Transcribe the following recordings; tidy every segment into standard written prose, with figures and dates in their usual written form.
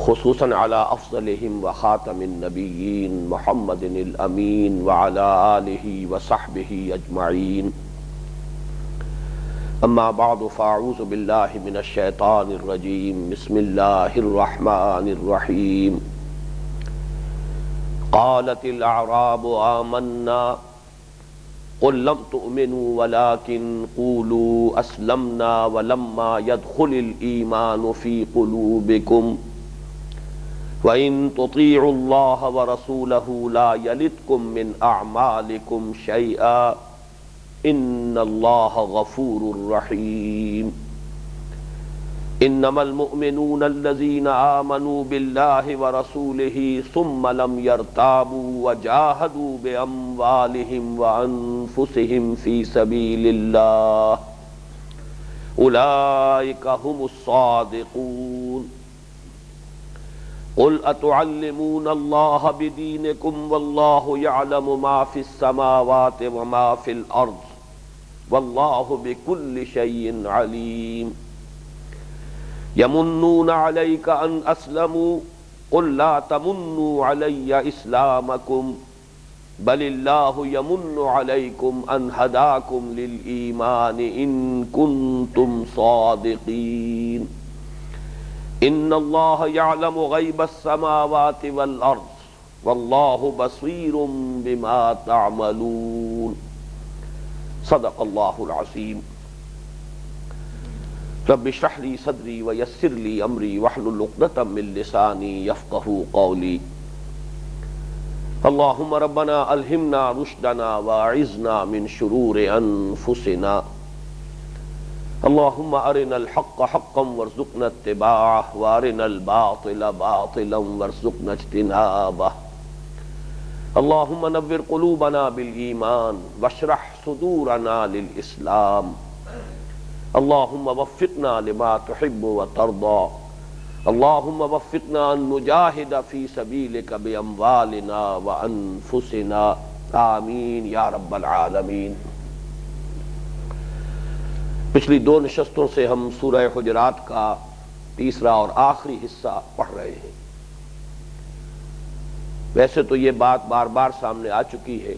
خصوصاً على افضلهم وخاتم النبیین محمد الامین وعلى آلہ وصحبہ اجمعین اما بعد فاعوذ باللہ من الشیطان الرجیم بسم اللہ الرحمن الرحیم قالت الاعراب آمنا قل لم تؤمنوا ولكن قولوا اسلمنا ولما يدخل الایمان في قلوبكم وَإِن تُطِيعُوا اللَّهَ وَرَسُولَهُ لَا يَلِتْكُم مِّنْ أَعْمَالِكُمْ شَيْئًا إِنَّ اللَّهَ غَفُورٌ رَّحِيمٌ إِنَّمَا الْمُؤْمِنُونَ الَّذِينَ آمَنُوا بِاللَّهِ وَرَسُولِهِ ثُمَّ لَمْ يَرْتَابُوا وَجَاهَدُوا بِأَمْوَالِهِمْ وَأَنفُسِهِمْ فِي سَبِيلِ اللَّهِ أُولَٰئِكَ هُمُ الصَّادِقُونَ قل اتعلمون اللہ بدینکم واللہ یعلم ما فی السماوات وما فی الارض واللہ بکل شیء علیم یمنون علیک ان اسلموا قل لا تمنوا علی اسلامکم بل اللہ یمن علیکم ان ہداکم للایمان ان کنتم صادقین ان اللہ یعلم غیب السماوات والارض واللہ بصیر بما تعملون صدق اللہ العظیم رب اشرح لی صدری ویسر لی امری واحلل عقدۃ من لسانی یفقہوا قولی اللہم ربنا الہمنا رشدنا واعذنا من شرور انفسنا اللہم ارنا الحق حقا وارزقنا اتباعه وارنا الباطل باطلا وارزقنا اجتنابه اللہم نور قلوبنا بالایمان واشرح صدورنا للاسلام اللہم وفقنا لما تحب وترضى اللہم وفقنا ان نجاہد فی سبیلک باموالنا وانفسنا آمین یا رب العالمین۔ پچھلی دو نشستوں سے ہم سورہ حجرات کا تیسرا اور آخری حصہ پڑھ رہے ہیں۔ ویسے تو یہ بات بار بار سامنے آ چکی ہے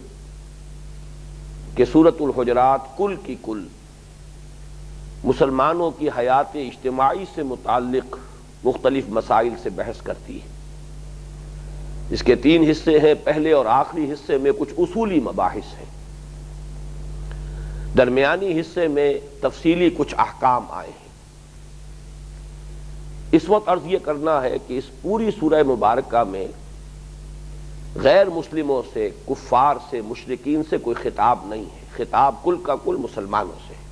کہ سورۃ الحجرات کل کی کل مسلمانوں کی حیات اجتماعی سے متعلق مختلف مسائل سے بحث کرتی ہے۔ اس کے تین حصے ہیں، پہلے اور آخری حصے میں کچھ اصولی مباحث ہیں، درمیانی حصے میں تفصیلی کچھ احکام آئے ہیں۔ اس وقت عرض یہ کرنا ہے کہ اس پوری سورہ مبارکہ میں غیر مسلموں سے، کفار سے، مشرکین سے کوئی خطاب نہیں ہے، خطاب کل کا کل مسلمانوں سے ہے۔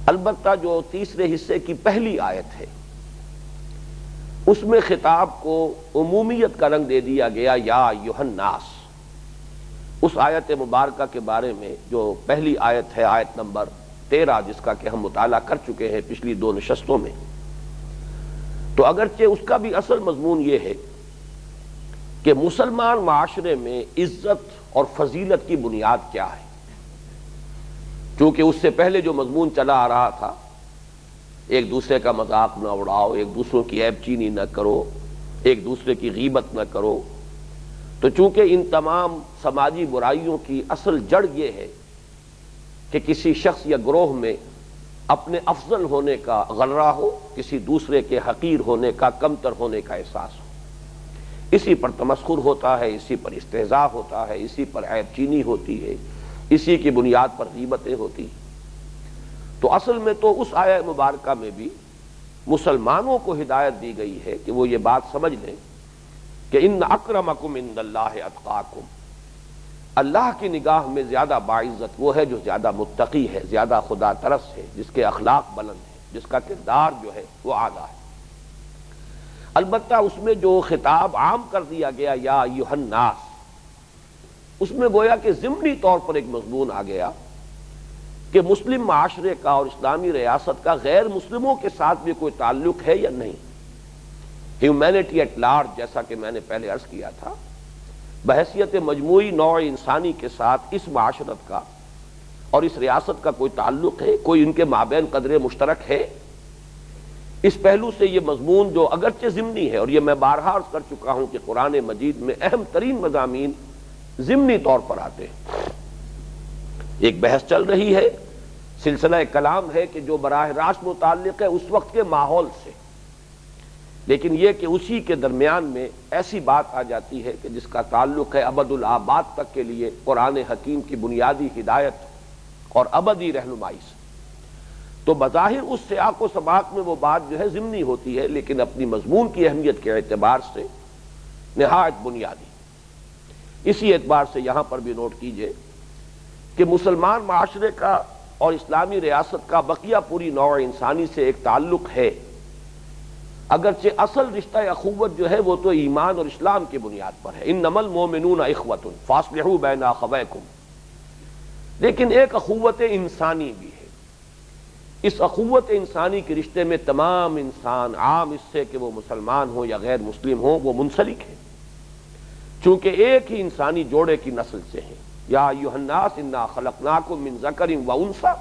البتہ جو تیسرے حصے کی پہلی آیت ہے اس میں خطاب کو عمومیت کا رنگ دے دیا گیا، یا ایھا الناس۔ اس آیت مبارکہ کے بارے میں جو پہلی آیت ہے، آیت نمبر 13، جس کا کہ ہم مطالعہ کر چکے ہیں پچھلی دو نشستوں میں، تو اگرچہ اس کا بھی اصل مضمون یہ ہے کہ مسلمان معاشرے میں عزت اور فضیلت کی بنیاد کیا ہے، کیونکہ اس سے پہلے جو مضمون چلا آ رہا تھا، ایک دوسرے کا مذاق نہ اڑاؤ، ایک دوسروں کی عیب چینی نہ کرو، ایک دوسرے کی غیبت نہ کرو، تو چونکہ ان تمام سماجی برائیوں کی اصل جڑ یہ ہے کہ کسی شخص یا گروہ میں اپنے افضل ہونے کا غرہ ہو، کسی دوسرے کے حقیر ہونے کا، کمتر ہونے کا احساس ہو، اسی پر تمسخر ہوتا ہے، اسی پر استہزاء ہوتا ہے، اسی پر عیب چینی ہوتی ہے، اسی کی بنیاد پر غیبتیں ہوتی ہیں۔ تو اصل میں تو اس آیہ مبارکہ میں بھی مسلمانوں کو ہدایت دی گئی ہے کہ وہ یہ بات سمجھ لیں کہ ان اکرمکم عند اللہ اتقاکم، اللہ کی نگاہ میں زیادہ باعزت وہ ہے جو زیادہ متقی ہے، زیادہ خدا ترس ہے، جس کے اخلاق بلند ہیں، جس کا کردار جو ہے وہ اعلیٰ ہے۔ البتہ اس میں جو خطاب عام کر دیا گیا، یا ایھا الناس، اس میں گویا کہ ضمنی طور پر ایک مضمون آ گیا کہ مسلم معاشرے کا اور اسلامی ریاست کا غیر مسلموں کے ساتھ بھی کوئی تعلق ہے یا نہیں۔ ہیومینٹی ایٹ لارج، جیسا کہ میں نے پہلے عرض کیا تھا، بحیثیت مجموعی نوع انسانی کے ساتھ اس معاشرت کا اور اس ریاست کا کوئی تعلق ہے، کوئی ان کے مابین قدر مشترک ہے، اس پہلو سے یہ مضمون جو اگرچہ ضمنی ہے، اور یہ میں بارہا عرض کر چکا ہوں کہ قرآن مجید میں اہم ترین مضامین ضمنی طور پر آتے ہیں. ایک بحث چل رہی ہے، سلسلہ کلام ہے کہ جو براہ راست متعلق ہے اس وقت کے ماحول سے، لیکن یہ کہ اسی کے درمیان میں ایسی بات آ جاتی ہے کہ جس کا تعلق ہے ابد الآباد تک کے لیے قرآن حکیم کی بنیادی ہدایت اور ابدی رہنمائی سے، تو بظاہر اس سیاق و سباق میں وہ بات جو ہے ضمنی ہوتی ہے، لیکن اپنی مضمون کی اہمیت کے اعتبار سے نہایت بنیادی. اسی اعتبار سے یہاں پر بھی نوٹ کیجئے کہ مسلمان معاشرے کا اور اسلامی ریاست کا بقیہ پوری نوع انسانی سے ایک تعلق ہے، اگرچہ اصل رشتہ اخوت جو ہے وہ تو ایمان اور اسلام کی بنیاد پر ہے. انما المؤمنون اخوۃ فاصلحوا بین اخویکم، لیکن ایک اخوت انسانی بھی ہے. اس اخوت انسانی کے رشتے میں تمام انسان، عام اس سے کہ وہ مسلمان ہوں یا غیر مسلم ہوں، وہ منسلک ہیں، چونکہ ایک ہی انسانی جوڑے کی نسل سے ہیں. یا ایھا الناس انا خلقناکم من ذکر وانثی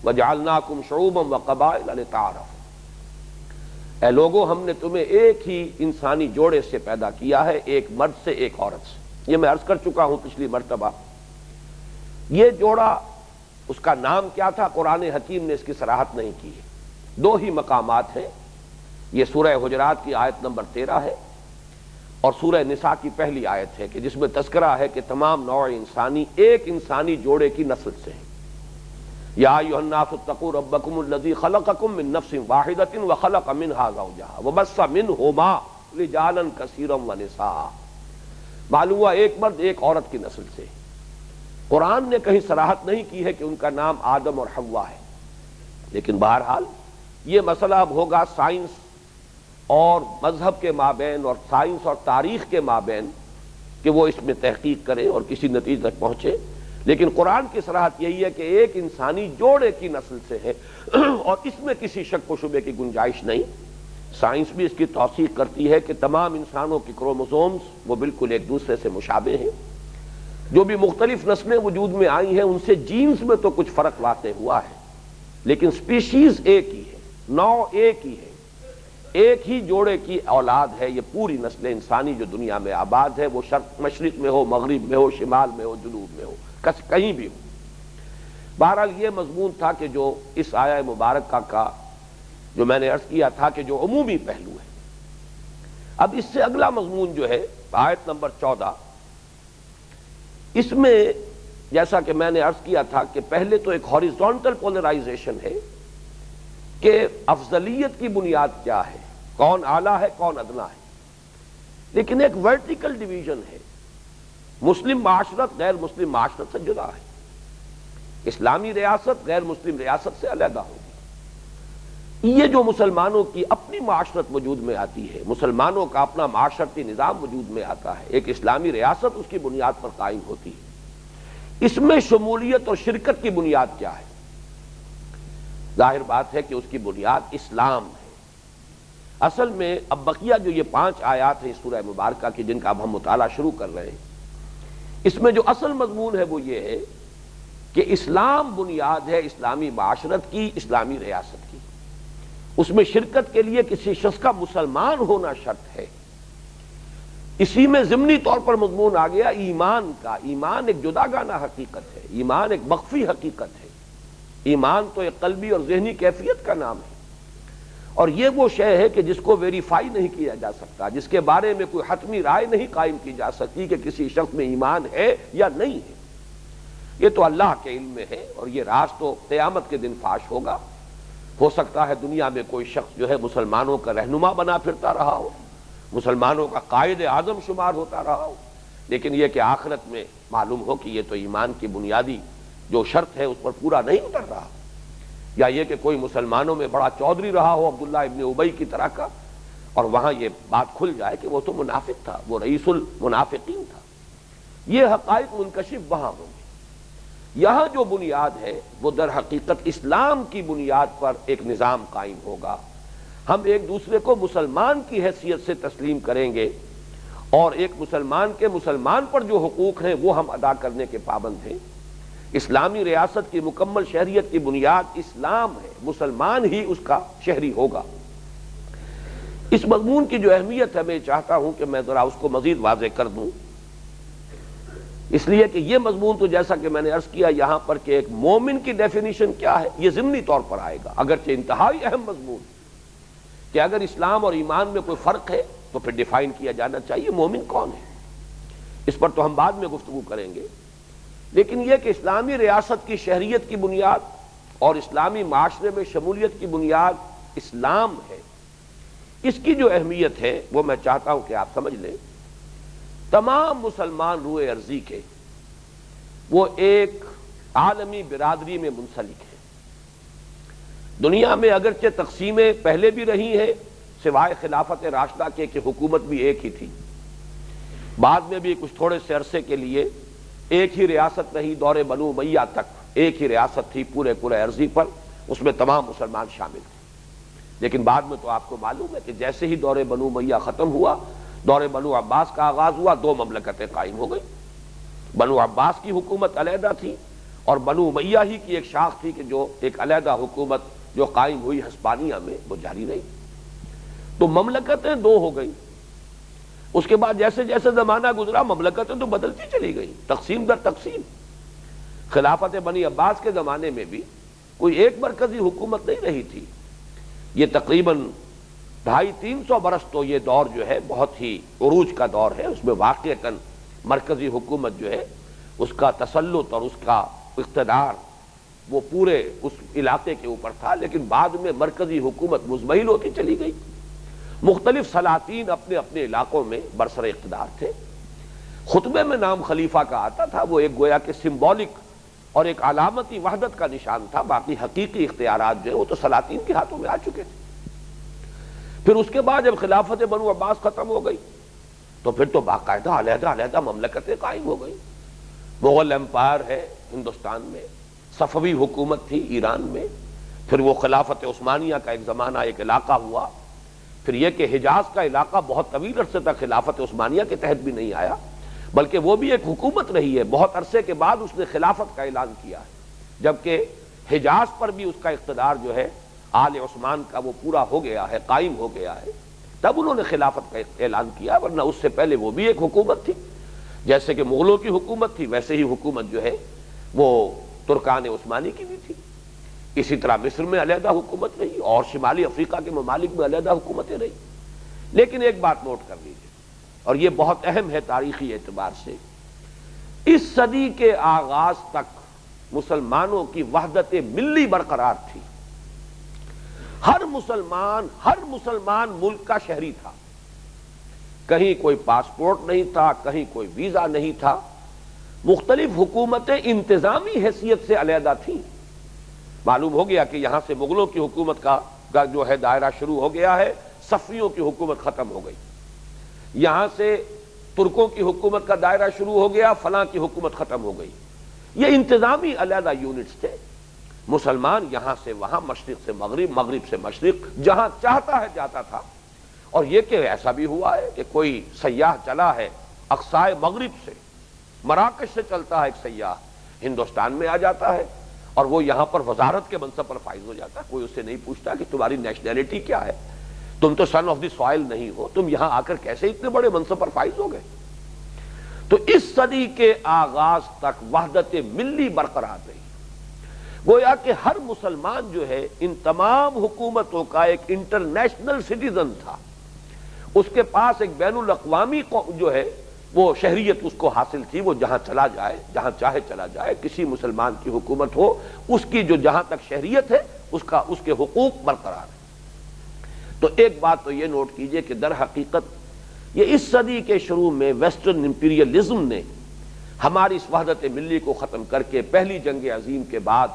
وجعلناکم شعوبا وقبائل لتعارفوا. اے لوگو، ہم نے تمہیں ایک ہی انسانی جوڑے سے پیدا کیا ہے، ایک مرد سے ایک عورت سے. یہ میں عرض کر چکا ہوں پچھلی مرتبہ. یہ جوڑا، اس کا نام کیا تھا، قرآن حکیم نے اس کی صراحت نہیں کی ہے. دو ہی مقامات ہیں، یہ سورہ حجرات کی آیت نمبر 13 ہے اور سورہ نساء کی پہلی آیت ہے کہ جس میں تذکرہ ہے کہ تمام نوع انسانی ایک انسانی جوڑے کی نسل سے ہیں. یا ایھا الناس اتقوا ربکم الذی خلقکم من نفس واحدۃ وخلق منها زوجها وبث منہما رجالا کثیرا ونساء. معلوم ہوا ایک مرد ایک عورت کی نسل سے. قرآن نے کہیں صراحت نہیں کی ہے کہ ان کا نام آدم اور حوا ہے، لیکن بہرحال یہ مسئلہ اب ہوگا سائنس اور مذہب کے مابین اور سائنس اور تاریخ کے مابین کہ وہ اس میں تحقیق کرے اور کسی نتیجے تک پہنچے. لیکن قرآن کی صراحت یہی ہے کہ ایک انسانی جوڑے کی نسل سے ہے اور اس میں کسی شک و شبے کی گنجائش نہیں. سائنس بھی اس کی توثیق کرتی ہے کہ تمام انسانوں کی کروموسومز وہ بالکل ایک دوسرے سے مشابہ ہیں. جو بھی مختلف نسلیں وجود میں آئی ہیں ان سے جینز میں تو کچھ فرق واقع ہوا ہے، لیکن سپیشیز ایک ہی ہے، نوع ایک ہی ہے، ایک ہی جوڑے کی اولاد ہے. یہ پوری نسل انسانی جو دنیا میں آباد ہے، وہ شرق مشرق میں ہو، مغرب میں ہو، شمال میں ہو، جنوب میں ہو، کہیں بھی ہو. بہرحال یہ مضمون تھا کہ جو اس آیہ مبارکہ کا جو میں نے عرض کیا تھا کہ جو عمومی پہلو ہے. اب اس سے اگلا مضمون جو ہے آیت نمبر 14، اس میں جیسا کہ میں نے عرض کیا تھا کہ پہلے تو ایک ہاریزونٹل پولرائزیشن ہے کہ افضلیت کی بنیاد کیا ہے، کون اعلیٰ ہے کون ادنا ہے، لیکن ایک ورٹیکل ڈویژن ہے. مسلم معاشرت غیر مسلم معاشرت سے جدا ہے، اسلامی ریاست غیر مسلم ریاست سے علیحدہ ہوگی. یہ جو مسلمانوں کی اپنی معاشرت وجود میں آتی ہے، مسلمانوں کا اپنا معاشرتی نظام وجود میں آتا ہے، ایک اسلامی ریاست اس کی بنیاد پر قائم ہوتی ہے. اس میں شمولیت اور شرکت کی بنیاد کیا ہے؟ ظاہر بات ہے کہ اس کی بنیاد اسلام ہے. اصل میں اب بقیہ جو یہ 5 آیات ہیں اس سورہ مبارکہ کی جن کا اب ہم مطالعہ شروع کر رہے ہیں، اس میں جو اصل مضمون ہے وہ یہ ہے کہ اسلام بنیاد ہے اسلامی معاشرت کی، اسلامی ریاست کی. اس میں شرکت کے لیے کسی شخص کا مسلمان ہونا شرط ہے. اسی میں ضمنی طور پر مضمون آ گیا ایمان کا. ایمان ایک جداگانہ حقیقت ہے، ایمان ایک مخفی حقیقت ہے. ایمان تو ایک قلبی اور ذہنی کیفیت کا نام ہے، اور یہ وہ شے ہے کہ جس کو ویریفائی نہیں کیا جا سکتا، جس کے بارے میں کوئی حتمی رائے نہیں قائم کی جا سکتی کہ کسی شخص میں ایمان ہے یا نہیں ہے. یہ تو اللہ کے علم میں ہے، اور یہ راز تو قیامت کے دن فاش ہوگا. ہو سکتا ہے دنیا میں کوئی شخص جو ہے مسلمانوں کا رہنما بنا پھرتا رہا ہو، مسلمانوں کا قائد اعظم شمار ہوتا رہا ہو، لیکن یہ کہ آخرت میں معلوم ہو کہ یہ تو ایمان کی بنیادی جو شرط ہے اس پر پورا نہیں اتر رہا. یا یہ کہ کوئی مسلمانوں میں بڑا چودھری رہا ہو عبداللہ ابن ابی کی طرح کا، اور وہاں یہ بات کھل جائے کہ وہ تو منافق تھا، وہ رئیس المنافقین تھا. یہ حقائق منکشف وہاں ہوں گے. یہاں جو بنیاد ہے وہ در حقیقت اسلام کی بنیاد پر ایک نظام قائم ہوگا. ہم ایک دوسرے کو مسلمان کی حیثیت سے تسلیم کریں گے، اور ایک مسلمان کے مسلمان پر جو حقوق ہیں وہ ہم ادا کرنے کے پابند ہیں. اسلامی ریاست کی مکمل شہریت کی بنیاد اسلام ہے، مسلمان ہی اس کا شہری ہوگا. اس مضمون کی جو اہمیت ہے میں چاہتا ہوں کہ میں ذرا اس کو مزید واضح کر دوں، اس لیے کہ یہ مضمون تو جیسا کہ میں نے عرض کیا یہاں پر کہ ایک مومن کی ڈیفینیشن کیا ہے یہ ضمنی طور پر آئے گا، اگرچہ انتہائی اہم مضمون کہ اگر اسلام اور ایمان میں کوئی فرق ہے تو پھر ڈیفائن کیا جانا چاہیے مومن کون ہے، اس پر تو ہم بعد میں گفتگو کریں گے۔ لیکن یہ کہ اسلامی ریاست کی شہریت کی بنیاد اور اسلامی معاشرے میں شمولیت کی بنیاد اسلام ہے، اس کی جو اہمیت ہے وہ میں چاہتا ہوں کہ آپ سمجھ لیں۔ تمام مسلمان روئے ارضی کے وہ ایک عالمی برادری میں منسلک ہیں۔ دنیا میں اگرچہ تقسیمیں پہلے بھی رہی ہیں سوائے خلافت راشدہ کے کہ حکومت بھی ایک ہی تھی، بعد میں بھی کچھ تھوڑے سے عرصے کے لیے ایک ہی ریاست رہی، دور بنو امیہ تک ایک ہی ریاست تھی پورے عرضی پر، اس میں تمام مسلمان شامل تھے۔ لیکن بعد میں تو آپ کو معلوم ہے کہ جیسے ہی دور بنو امیہ ختم ہوا، دور بنو عباس کا آغاز ہوا، دو مملکتیں قائم ہو گئی۔ بنو عباس کی حکومت علیحدہ تھی اور بنو امیہ ہی کی ایک شاخ تھی کہ جو ایک علیحدہ حکومت جو قائم ہوئی ہسپانیہ میں وہ جاری رہی۔ تو مملکتیں دو ہو گئی۔ اس کے بعد جیسے جیسے زمانہ گزرا مملکتیں تو بدلتی چلی گئی، تقسیم در تقسیم۔ خلافت بنی عباس کے زمانے میں بھی کوئی ایک مرکزی حکومت نہیں رہی تھی، یہ تقریباً 250-300 برس تو یہ دور جو ہے بہت ہی عروج کا دور ہے، اس میں واقعتاً مرکزی حکومت جو ہے اس کا تسلط اور اس کا اقتدار وہ پورے اس علاقے کے اوپر تھا، لیکن بعد میں مرکزی حکومت مزمحل ہوتی چلی گئی، مختلف سلاطین اپنے اپنے علاقوں میں برسر اقتدار تھے۔ خطبے میں نام خلیفہ کا آتا تھا، وہ ایک گویا کہ سمبولک اور ایک علامتی وحدت کا نشان تھا، باقی حقیقی اختیارات جو ہے وہ تو سلاطین کے ہاتھوں میں آ چکے تھے۔ پھر اس کے بعد جب خلافت بنو عباس ختم ہو گئی تو پھر تو باقاعدہ علیحدہ مملکتیں قائم ہو گئی۔ مغل امپائر ہے ہندوستان میں، صفوی حکومت تھی ایران میں، پھر وہ خلافت عثمانیہ کا ایک زمانہ ایک علاقہ ہوا، پھر یہ کہ حجاز کا علاقہ بہت طویل عرصے تک خلافت عثمانیہ کے تحت بھی نہیں آیا، بلکہ وہ بھی ایک حکومت رہی ہے، بہت عرصے کے بعد اس نے خلافت کا اعلان کیا ہے، جبکہ حجاز پر بھی اس کا اقتدار جو ہے آل عثمان کا وہ پورا ہو گیا ہے، قائم ہو گیا ہے، تب انہوں نے خلافت کا اعلان کیا، ورنہ اس سے پہلے وہ بھی ایک حکومت تھی، جیسے کہ مغلوں کی حکومت تھی ویسے ہی حکومت جو ہے وہ ترکان عثمانی کی بھی تھی۔ اسی طرح مصر میں علیحدہ حکومت رہی اور شمالی افریقہ کے ممالک میں علیحدہ حکومتیں رہی۔ لیکن ایک بات نوٹ کر لیجیے، اور یہ بہت اہم ہے تاریخی اعتبار سے، اس صدی کے آغاز تک مسلمانوں کی وحدت ملی برقرار تھی۔ ہر مسلمان ملک کا شہری تھا، کہیں کوئی پاسپورٹ نہیں تھا، کہیں کوئی ویزا نہیں تھا، مختلف حکومتیں انتظامی حیثیت سے علیحدہ تھیں۔ معلوم ہو گیا کہ یہاں سے مغلوں کی حکومت کا جو ہے دائرہ شروع ہو گیا ہے، صفویوں کی حکومت ختم ہو گئی، یہاں سے ترکوں کی حکومت کا دائرہ شروع ہو گیا، فلاں کی حکومت ختم ہو گئی۔ یہ انتظامی علیحدہ یونٹس تھے۔ مسلمان یہاں سے وہاں، مشرق سے مغرب، مغرب سے مشرق، جہاں چاہتا ہے جاتا تھا۔ اور یہ کہ ایسا بھی ہوا ہے کہ کوئی سیاح چلا ہے اقصائے مغرب سے، مراکش سے چلتا ہے ایک سیاح، ہندوستان میں آ جاتا ہے اور وہ یہاں پر وزارت کے منصب پر فائز ہو جاتا ہے، کوئی اس سے نہیں پوچھتا کہ تمہاری نیشنلٹی کیا ہے، تم تو سن آف دی سوائل نہیں ہو، تم یہاں آ کر کیسے اتنے بڑے منصب پر فائز ہو گئے۔ تو اس صدی کے آغاز تک وحدت ملی برقرار رہی، گویا کہ ہر مسلمان جو ہے ان تمام حکومتوں کا ایک انٹرنیشنل سٹیزن تھا، اس کے پاس ایک بین الاقوامی جو ہے وہ شہریت اس کو حاصل تھی، وہ جہاں چلا جائے، جہاں چاہے چلا جائے، کسی مسلمان کی حکومت ہو، اس کی جو جہاں تک شہریت ہے اس کے حقوق برقرار ہیں۔ تو ایک بات تو یہ نوٹ کیجئے کہ در حقیقت یہ اس صدی کے شروع میں ویسٹرن امپیریلزم نے ہماری اس وحدت ملی کو ختم کر کے پہلی جنگ عظیم کے بعد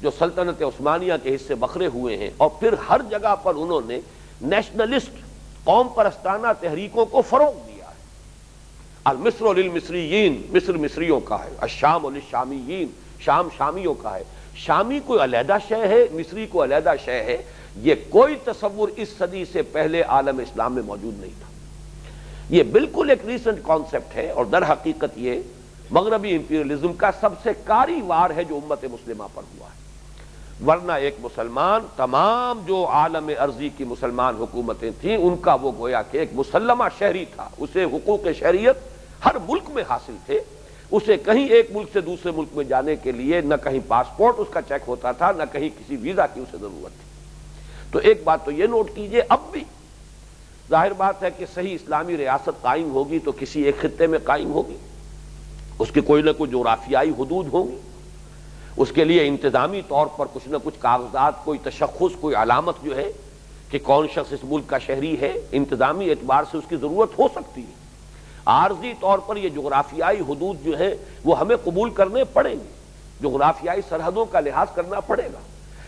جو سلطنت عثمانیہ کے حصے بکھرے ہوئے ہیں، اور پھر ہر جگہ پر انہوں نے نیشنلسٹ قوم پرستانہ تحریکوں کو فروغ دیا ہے۔ المصر للمصریین، مصر مصریوں کا ہے، الشام للشامیین، شام شامیوں کا ہے۔ شامی کوئی علیحدہ شے ہے، مصری کو علیحدہ شے ہے، یہ کوئی تصور اس صدی سے پہلے عالم اسلام میں موجود نہیں تھا۔ یہ بالکل ایک ریسنٹ کانسیپٹ ہے، اور در حقیقت یہ مغربی امپیریلزم کا سب سے کاری وار ہے جو امت مسلمہ پر ہوا ہے۔ ورنہ ایک مسلمان تمام جو عالم ارضی کی مسلمان حکومتیں تھیں ان کا وہ گویا کہ ایک مسلمہ شہری تھا، اسے حقوق شہریت ہر ملک میں حاصل تھے، اسے کہیں ایک ملک سے دوسرے ملک میں جانے کے لیے نہ کہیں پاسپورٹ اس کا چیک ہوتا تھا، نہ کہیں کسی ویزا کی اسے ضرورت تھی۔ تو ایک بات تو یہ نوٹ کیجئے، اب بھی ظاہر بات ہے کہ صحیح اسلامی ریاست قائم ہوگی تو کسی ایک خطے میں قائم ہوگی، اس کی کوئی نہ کوئی جغرافیائی حدود ہوں گی، اس کے لیے انتظامی طور پر کچھ نہ کچھ کاغذات، کوئی تشخص، کوئی علامت جو ہے کہ کون شخص اس ملک کا شہری ہے، انتظامی اعتبار سے اس کی ضرورت ہو سکتی ہے۔ عارضی طور پر یہ جغرافیائی حدود جو ہیں وہ ہمیں قبول کرنے پڑیں گے، جغرافیائی سرحدوں کا لحاظ کرنا پڑے گا،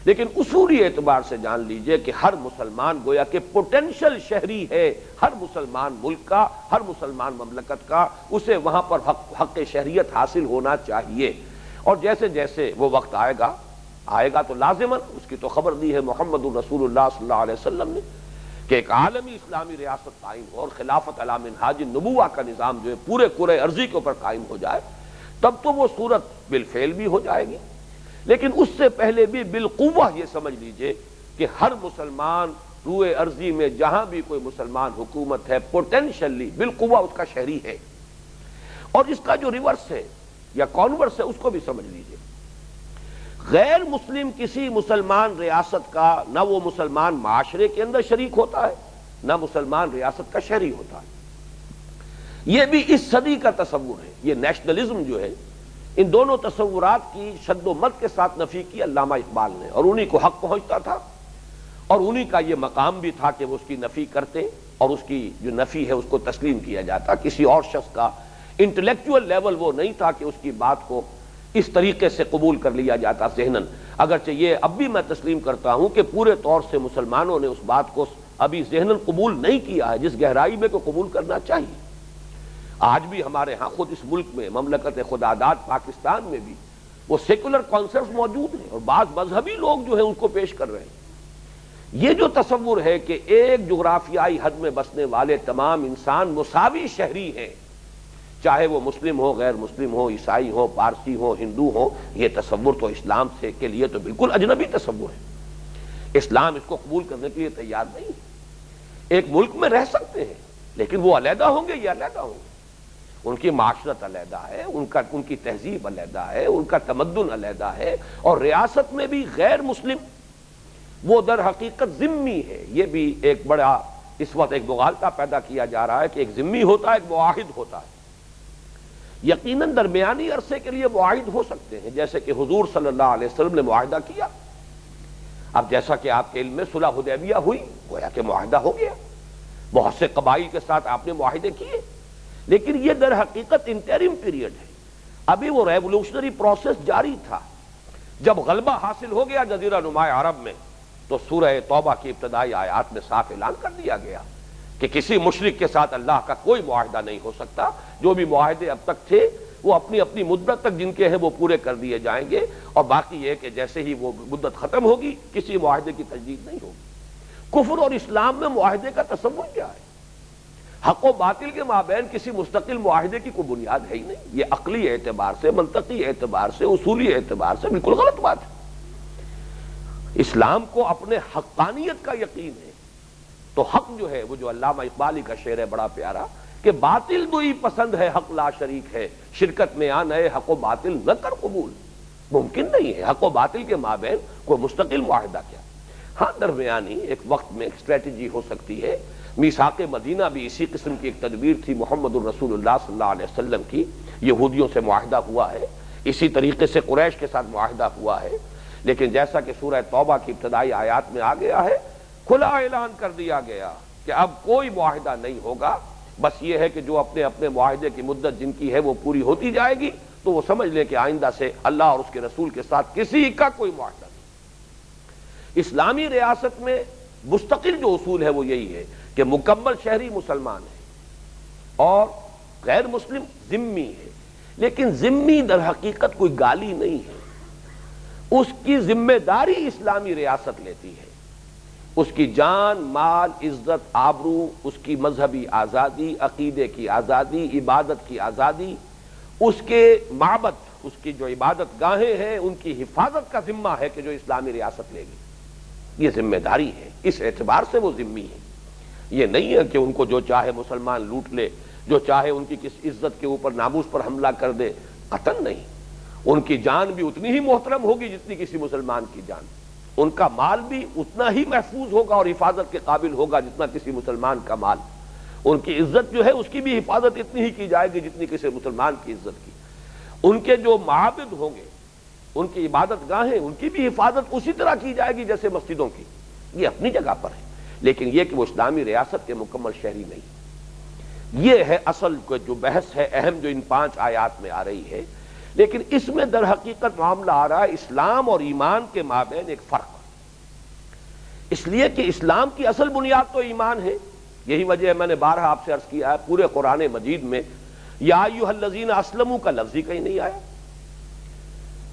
لیکن اصولی اعتبار سے جان لیجئے کہ ہر مسلمان گویا کہ پوٹینشل شہری ہے، ہر مسلمان ملک کا، ہر مسلمان مملکت کا، اسے وہاں پر حق شہریت حاصل ہونا چاہیے۔ اور جیسے جیسے وہ وقت آئے گا تو لازماً، اس کی تو خبر دی ہے محمد رسول اللہ صلی اللہ علیہ وسلم نے کہ ایک عالمی اسلامی ریاست قائم ہو اور خلافت علی منہاج النبوہ کا نظام جو ہے پورے کرۂ ارضی کے اوپر قائم ہو جائے، تب تو وہ صورت بالفعل بھی ہو جائے گی، لیکن اس سے پہلے بھی بالقوہ یہ سمجھ لیجئے کہ ہر مسلمان روئے ارضی میں جہاں بھی کوئی مسلمان حکومت ہے پوٹینشلی بالقوہ اس کا شہری ہے، اور اس کا جو ریورس ہے یا کانورس ہے اس کو بھی سمجھ لیجئے۔ غیر مسلم کسی مسلمان ریاست کا نہ وہ مسلمان معاشرے کے اندر شریک ہوتا ہے، نہ مسلمان ریاست کا شہری ہوتا ہے۔ یہ بھی اس صدی کا تصور ہے، یہ نیشنلزم جو ہے، ان دونوں تصورات کی شد و مد کے ساتھ نفی کی علامہ اقبال نے، اور انہی کو حق پہنچتا تھا، اور انہی کا یہ مقام بھی تھا کہ وہ اس کی نفی کرتے، اور اس کی جو نفی ہے اس کو تسلیم کیا جاتا۔ کسی اور شخص کا انٹلیکچوئل لیول وہ نہیں تھا کہ اس کی بات کو اس طریقے سے قبول کر لیا جاتا ذہناً، اگرچہ یہ اب بھی میں تسلیم کرتا ہوں کہ پورے طور سے مسلمانوں نے اس بات کو ابھی ذہناً قبول نہیں کیا ہے جس گہرائی میں کو قبول کرنا چاہیے۔ آج بھی ہمارے ہاں خود اس ملک میں مملکت خداداد پاکستان میں بھی وہ سیکولر کانسیپٹس موجود ہیں، اور بعض مذہبی لوگ جو ہیں ان کو پیش کر رہے ہیں۔ یہ جو تصور ہے کہ ایک جغرافیائی حد میں بسنے والے تمام انسان مساوی شہری ہیں، چاہے وہ مسلم ہو، غیر مسلم ہو، عیسائی ہو، پارسی ہو، ہندو ہو، یہ تصور تو اسلام سے کے لیے تو بالکل اجنبی تصور ہے۔ اسلام اس کو قبول کرنے کے لیے تیار نہیں ہے۔ ایک ملک میں رہ سکتے ہیں لیکن وہ علیحدہ ہوں گے، یہ علیحدہ ہوں گے، ان کی معاشرت علیحدہ ہے، ان کی تہذیب علیحدہ ہے، ان کا تمدن علیحدہ ہے، اور ریاست میں بھی غیر مسلم وہ در حقیقت ذمی ہے۔ یہ بھی ایک بڑا اس وقت ایک مغالطہ پیدا کیا جا رہا ہے کہ ایک ذمی ہوتا ہے، ایک معاہد ہوتا ہے۔ یقیناً درمیانی عرصے کے لیے معاہد ہو سکتے ہیں، جیسے کہ حضور صلی اللہ علیہ وسلم نے معاہدہ کیا۔ اب جیسا کہ آپ کے علم میں صلح حدیبیہ ہوئی، گویا کہ معاہدہ ہو گیا، بہت سے قبائل کے ساتھ آپ نے معاہدے کیے، لیکن یہ در حقیقت انٹرم پیریڈ ہے، ابھی وہ ریولوشنری پروسیس جاری تھا۔ جب غلبہ حاصل ہو گیا جزیرہ نما عرب میں تو سورہ توبہ کی ابتدائی آیات میں صاف اعلان کر دیا گیا کہ کسی مشرک کے ساتھ اللہ کا کوئی معاہدہ نہیں ہو سکتا، جو بھی معاہدے اب تک تھے وہ اپنی اپنی مدت تک جن کے ہیں وہ پورے کر دیے جائیں گے، اور باقی یہ کہ جیسے ہی وہ مدت ختم ہوگی کسی معاہدے کی تجدید نہیں ہوگی۔ کفر اور اسلام میں معاہدے کا تصور کیا ہے؟ حق و باطل کے مابین کسی مستقل معاہدے کی کوئی بنیاد ہے ہی نہیں۔ یہ عقلی اعتبار سے، منطقی اعتبار سے، اصولی اعتبار سے بالکل غلط بات ہے۔ اسلام کو اپنے حقانیت کا یقین ہے، تو حق جو ہے وہ جو علامہ اقبالی کا شعر ہے بڑا پیارا کہ باطل دوئی پسند ہے حق لا شریک ہے، شرکت میں آ نئے حق و باطل نہ کر قبول۔ ممکن نہیں ہے حق و باطل کے مابین کوئی مستقل معاہدہ کیا۔ ہاں درمیانی ایک وقت میں اسٹریٹجی ہو سکتی ہے۔ میثاق مدینہ بھی اسی قسم کی ایک تدبیر تھی محمد الرسول اللہ صلی اللہ علیہ وسلم کی، یہودیوں سے معاہدہ ہوا ہے، اسی طریقے سے قریش کے ساتھ معاہدہ ہوا ہے، لیکن جیسا کہ سورہ توبہ کی ابتدائی آیات میں آ گیا ہے، کھلا اعلان کر دیا گیا کہ اب کوئی معاہدہ نہیں ہوگا، بس یہ ہے کہ جو اپنے اپنے معاہدے کی مدت جن کی ہے وہ پوری ہوتی جائے گی، تو وہ سمجھ لیں کہ آئندہ سے اللہ اور اس کے رسول کے ساتھ کسی کا کوئی معاہدہ نہیں۔ اسلامی ریاست میں مستقل جو اصول ہے وہ یہی ہے کہ مکمل شہری مسلمان ہے اور غیر مسلم ذمی ہے، لیکن ذمی در حقیقت کوئی گالی نہیں ہے، اس کی ذمہ داری اسلامی ریاست لیتی ہے، اس کی جان، مال، عزت، آبرو، اس کی مذہبی آزادی، عقیدے کی آزادی، عبادت کی آزادی، اس کے معبد اس کی جو عبادت گاہیں ہیں ان کی حفاظت کا ذمہ ہے کہ جو اسلامی ریاست لے گی، یہ ذمہ داری ہے، اس اعتبار سے وہ ذمہ ہے۔ یہ نہیں ہے کہ ان کو جو چاہے مسلمان لوٹ لے، جو چاہے ان کی کس عزت کے اوپر ناموس پر حملہ کر دے، قطعاً نہیں۔ ان کی جان بھی اتنی ہی محترم ہوگی جتنی کسی مسلمان کی جان، ان کا مال بھی اتنا ہی محفوظ ہوگا اور حفاظت کے قابل ہوگا جتنا کسی مسلمان کا مال، ان کی عزت جو ہے اس کی بھی حفاظت اتنی ہی کی جائے گی جتنی کسی مسلمان کی عزت کی، ان کے جو معابد ہوں گے، ان کی عبادت گاہیں، ان کی بھی حفاظت اسی طرح کی جائے گی جیسے مسجدوں کی، یہ اپنی جگہ پر ہے، لیکن یہ کہ وہ اسلامی ریاست کے مکمل شہری نہیں۔ یہ ہے اصل جو بحث ہے اہم جو ان 5 آیات میں آ رہی ہے، لیکن اس میں در حقیقت معاملہ آ رہا ہے اسلام اور ایمان کے مابین ایک فرق، اس لیے کہ اسلام کی اصل بنیاد تو ایمان ہے۔ یہی وجہ ہے میں نے بارہا آپ سے عرض کیا ہے پورے قرآن مجید میں یا ایھا الذین اسلموا کا لفظ ہی کہیں نہیں آیا،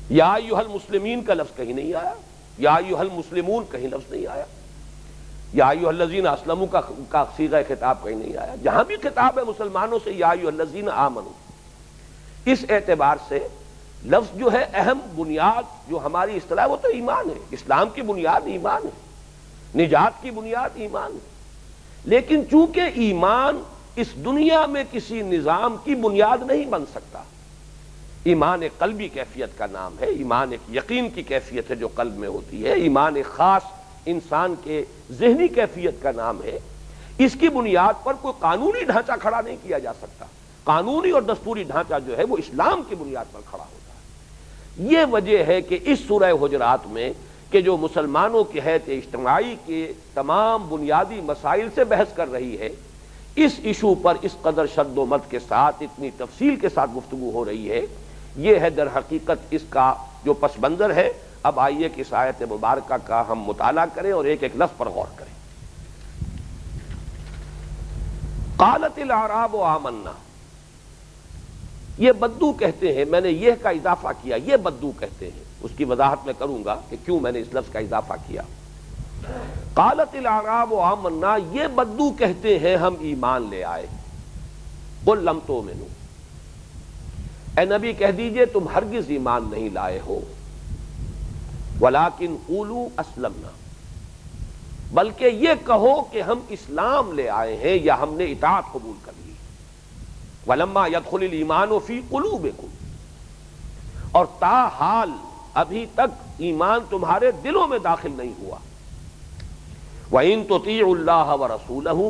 یا ایھا المسلمین کا لفظ کہیں نہیں آیا، یا ایھا المسلمون کہیں لفظ نہیں آیا، یا ایھا الذین اسلموا کا صیغہ خطاب کہیں نہیں آیا۔ جہاں بھی خطاب ہے مسلمانوں سے یا ایھا الذین آمنوا، اس اعتبار سے لفظ جو ہے اہم بنیاد جو ہماری اصطلاح وہ تو ایمان ہے، اسلام کی بنیاد ایمان ہے، نجات کی بنیاد ایمان ہے، لیکن چونکہ ایمان اس دنیا میں کسی نظام کی بنیاد نہیں بن سکتا، ایمان ایک قلبی کیفیت کا نام ہے، ایمان ایک یقین کی کیفیت ہے جو قلب میں ہوتی ہے، ایمان ایک خاص انسان کے ذہنی کیفیت کا نام ہے، اس کی بنیاد پر کوئی قانونی ڈھانچہ کھڑا نہیں کیا جا سکتا، قانونی اور دستوری ڈھانچہ جو ہے وہ اسلام کی بنیاد پر کھڑا ہوتا ہے۔ یہ وجہ ہے کہ اس سورہ حجرات میں کہ جو مسلمانوں کی حیثیت اجتماعی کے تمام بنیادی مسائل سے بحث کر رہی ہے، اس ایشو پر اس قدر شد و مد کے ساتھ اتنی تفصیل کے ساتھ گفتگو ہو رہی ہے، یہ ہے در حقیقت اس کا جو پس منظر ہے۔ اب آئیے کہ اس آیت مبارکہ کا ہم مطالعہ کریں اور ایک ایک لفظ پر غور کریں۔ قالت الاعراب آمنا، یہ بدو کہتے ہیں، میں نے یہ کا اضافہ کیا، یہ بدو کہتے ہیں، اس کی وضاحت میں کروں گا کہ کیوں میں نے اس لفظ کا اضافہ کیا۔ قالت الاعراب آمنا، یہ بدو کہتے ہیں ہم ایمان لے آئے، قل لم تؤمنوا، اے نبی کہہ دیجئے تم ہرگز ایمان نہیں لائے ہو، ولکن قولوا اسلمنا، بلکہ یہ کہو کہ ہم اسلام لے آئے ہیں یا ہم نے اطاعت قبول کر لی، ولما يدخل الایمان فی قلوبکم، اور تاحال ابھی تک ایمان تمہارے دلوں میں داخل نہیں ہوا، وَإِن تُطِيعُوا اللَّهَ وَرَسُولَهُ،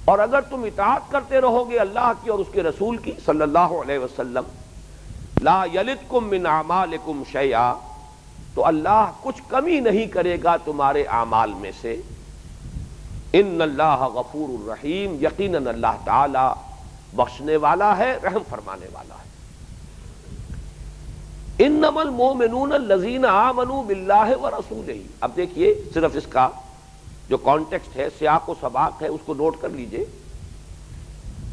اور اگر تم اطاعت کرتے رہو گے اللہ کی اور اس کے رسول کی صلی اللہ علیہ وسلم، لا یلدکم من اعمالکم شیئا، تو اللہ کچھ کمی نہیں کرے گا تمہارے اعمال میں سے، ان اللہ غفور الرحیم، یقیناً اللہ تعالی بخشنے والا ہے، رحم فرمانے والا ہے۔ انما المؤمنون الذین آمنوا باللہ ورسولہ، اب دیکھیے صرف اس کا جو کانٹیکسٹ ہے، سیاق و سباق ہے، اس کو نوٹ کر لیجئے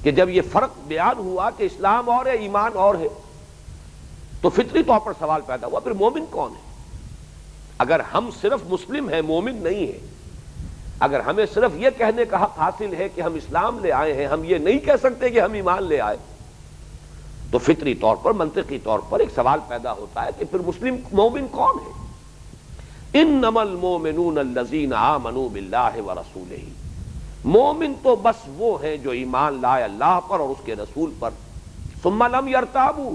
کہ جب یہ فرق بیان ہوا کہ اسلام اور ہے ایمان اور ہے، تو فطری طور پر سوال پیدا ہوا پھر مومن کون ہے؟ اگر ہم صرف مسلم ہیں، مومن نہیں ہیں، اگر ہمیں صرف یہ کہنے کا حق حاصل ہے کہ ہم اسلام لے آئے ہیں، ہم یہ نہیں کہہ سکتے کہ ہم ایمان لے آئے، تو فطری طور پر منطقی طور پر ایک سوال پیدا ہوتا ہے کہ پھر مسلم مومن کون ہے؟ انما المؤمنون الذین آمنوا باللہ ورسولہ، مومن تو بس وہ ہیں جو ایمان لائے اللہ پر اور اس کے رسول پر، ثم لم یرتابوا،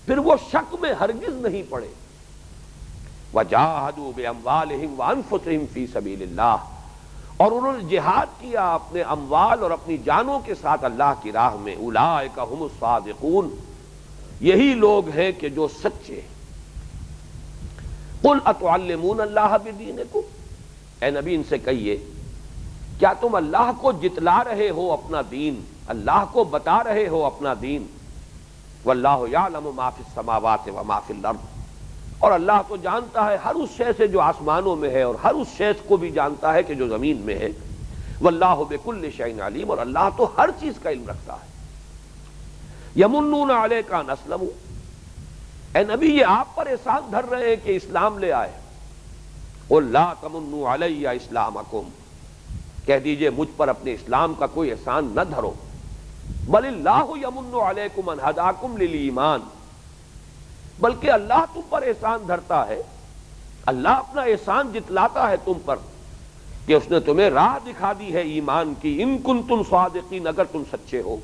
پھر وہ شک میں ہرگز نہیں پڑے، وجاہدوا باموالہم وانفسہم فی سبیل اللہ، اور انہوں نے جہاد کیا اپنے اموال اور اپنی جانوں کے ساتھ اللہ کی راہ میں، اولئک ھم الصادقون، یہی لوگ ہیں کہ جو سچے ہیں۔ قل اتعلمون اللہ بدینکم، اے نبی ان سے کہیے کیا تم اللہ کو جتلا رہے ہو اپنا دین، اللہ کو بتا رہے ہو اپنا دین، واللہ یعلم ما فی السماوات وما فی الارض، اور اللہ تو جانتا ہے ہر اس شے سے جو آسمانوں میں ہے اور ہر اس شے کو بھی جانتا ہے کہ جو زمین میں ہے، واللہ بکل شیء علیم، اور اللہ تو ہر چیز کا علم رکھتا ہے۔ یمنون علیک ان اسلموا، اے نبی یہ آپ پر احسان دھر رہے ہیں کہ اسلام لے آئے، قل لا تمنوا علی اسلامکم، کہہ دیجئے مجھ پر اپنے اسلام کا کوئی احسان نہ دھرو، بل اللہ یمن علیکم ان ہداکم للایمان، بلکہ اللہ تم پر احسان دھرتا ہے، اللہ اپنا احسان جتلاتا ہے تم پر کہ اس نے تمہیں راہ دکھا دی ہے ایمان کی، ان کنتم صادقین، اگر تم سچے ہو۔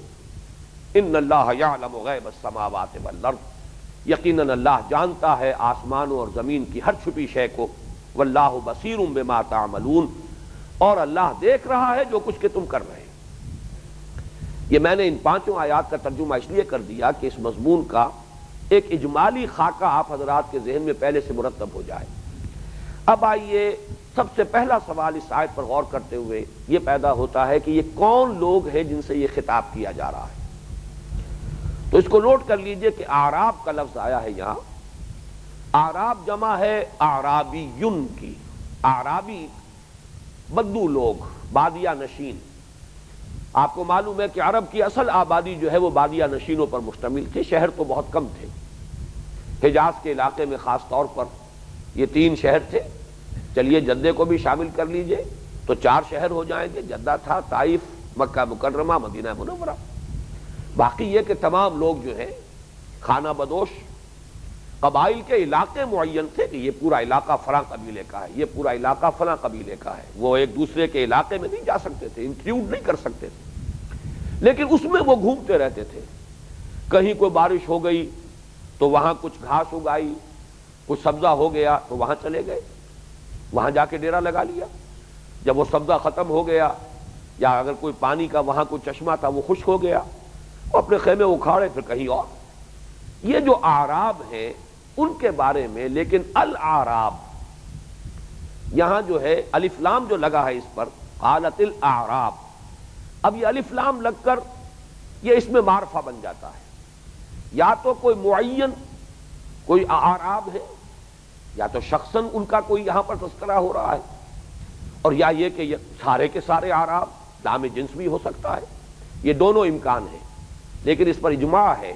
ان اللہ یعلم غیب السماوات والارض، یقیناً اللہ جانتا ہے آسمانوں اور زمین کی ہر چھپی شے کو، واللہ بصیر بما تعملون، اور اللہ دیکھ رہا ہے جو کچھ کہ تم کر رہے ہیں۔ یہ میں نے ان 5 آیات کا ترجمہ اس لیے کر دیا کہ اس مضمون کا ایک اجمالی خاکہ آپ حضرات کے ذہن میں پہلے سے مرتب ہو جائے۔ اب آئیے، سب سے پہلا سوال اس آیت پر غور کرتے ہوئے یہ پیدا ہوتا ہے کہ یہ کون لوگ ہیں جن سے یہ خطاب کیا جا رہا ہے؟ تو اس کو نوٹ کر لیجئے کہ اعراب کا لفظ آیا ہے یہاں۔ اعراب جمع ہے اعرابیون کی، اعرابی بدو لوگ، بادیہ نشین۔ آپ کو معلوم ہے کہ عرب کی اصل آبادی جو ہے وہ بادیہ نشینوں پر مشتمل تھی، شہر تو بہت کم تھے۔ حجاز کے علاقے میں خاص طور پر یہ 3 شہر تھے، چلیے جدے کو بھی شامل کر لیجئے تو 4 شہر ہو جائیں گے، جدہ تھا، طائف، مکہ مکرمہ، مدینہ منورہ۔ باقی یہ کہ تمام لوگ جو ہیں خانہ بدوش قبائل کے علاقے معین تھے کہ یہ پورا علاقہ فلاں قبیلے کا ہے، یہ پورا علاقہ فلاں قبیلے کا ہے۔ وہ ایک دوسرے کے علاقے میں نہیں جا سکتے تھے، انکلیوڈ نہیں کر سکتے تھے، لیکن اس میں وہ گھومتے رہتے تھے۔ کہیں کوئی بارش ہو گئی تو وہاں کچھ گھاس اگائی، کچھ سبزہ ہو گیا تو وہاں چلے گئے، وہاں جا کے ڈیرا لگا لیا۔ جب وہ سبزہ ختم ہو گیا یا اگر کوئی پانی کا وہاں کوئی چشمہ تھا وہ خشک ہو گیا، وہ اپنے خیمے اکھاڑے پھر کہیں اور۔ یہ جو اعراب ہیں ان کے بارے میں، لیکن الاعراب یہاں جو ہے الف لام جو لگا ہے اس پر، قالت الاعراب، اب یہ الف لام لگ کر یہ اس میں معرفہ بن جاتا ہے۔ یا تو کوئی معین کوئی اعراب ہے، یا تو شخصاً ان کا کوئی یہاں پر تذکرہ ہو رہا ہے، اور یا یہ کہ یہ سارے کے سارے اعراب، لام جنس بھی ہو سکتا ہے۔ یہ دونوں امکان ہیں، لیکن اس پر اجماع ہے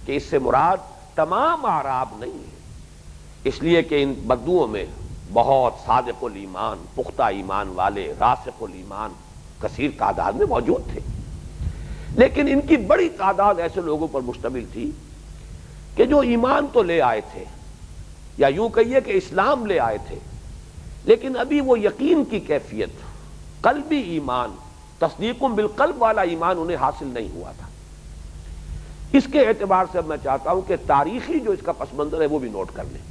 کہ اس سے مراد تمام اعراب نہیں ہے، اس لیے کہ ان بدوؤں میں بہت صادق الایمان، پختہ ایمان والے، راسخ الایمان کثیر تعداد میں موجود تھے، لیکن ان کی بڑی تعداد ایسے لوگوں پر مشتمل تھی کہ جو ایمان تو لے آئے تھے، یا یوں کہیے کہ اسلام لے آئے تھے، لیکن ابھی وہ یقین کی کیفیت، قلبی ایمان، تصدیق بالقلب والا ایمان انہیں حاصل نہیں ہوا تھا۔ اس کے اعتبار سے میں چاہتا ہوں کہ تاریخی جو اس کا پس منظر ہے وہ بھی نوٹ کر لیں۔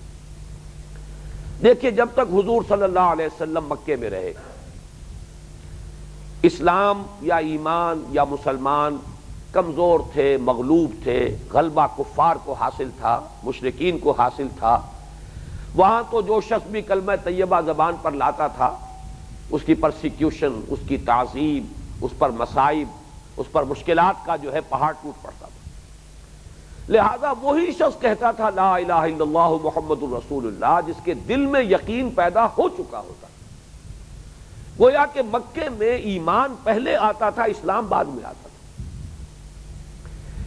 دیکھیے، جب تک حضور صلی اللہ علیہ وسلم مکے میں رہے، اسلام یا ایمان یا مسلمان کمزور تھے، مغلوب تھے، غلبہ کفار کو حاصل تھا، مشرکین کو حاصل تھا۔ وہاں تو جو شخص بھی کلمہ طیبہ زبان پر لاتا تھا اس کی پرسیکیوشن، اس کی تعذیب، اس پر مصائب، اس پر مشکلات کا جو ہے پہاڑ ٹوٹ پڑتا تھا۔ لہذا وہی شخص کہتا تھا لا الہ الا اللہ محمد الرسول اللہ جس کے دل میں یقین پیدا ہو چکا ہوتا۔ گویا کہ مکے میں ایمان پہلے آتا تھا، اسلام بعد میں آتا تھا،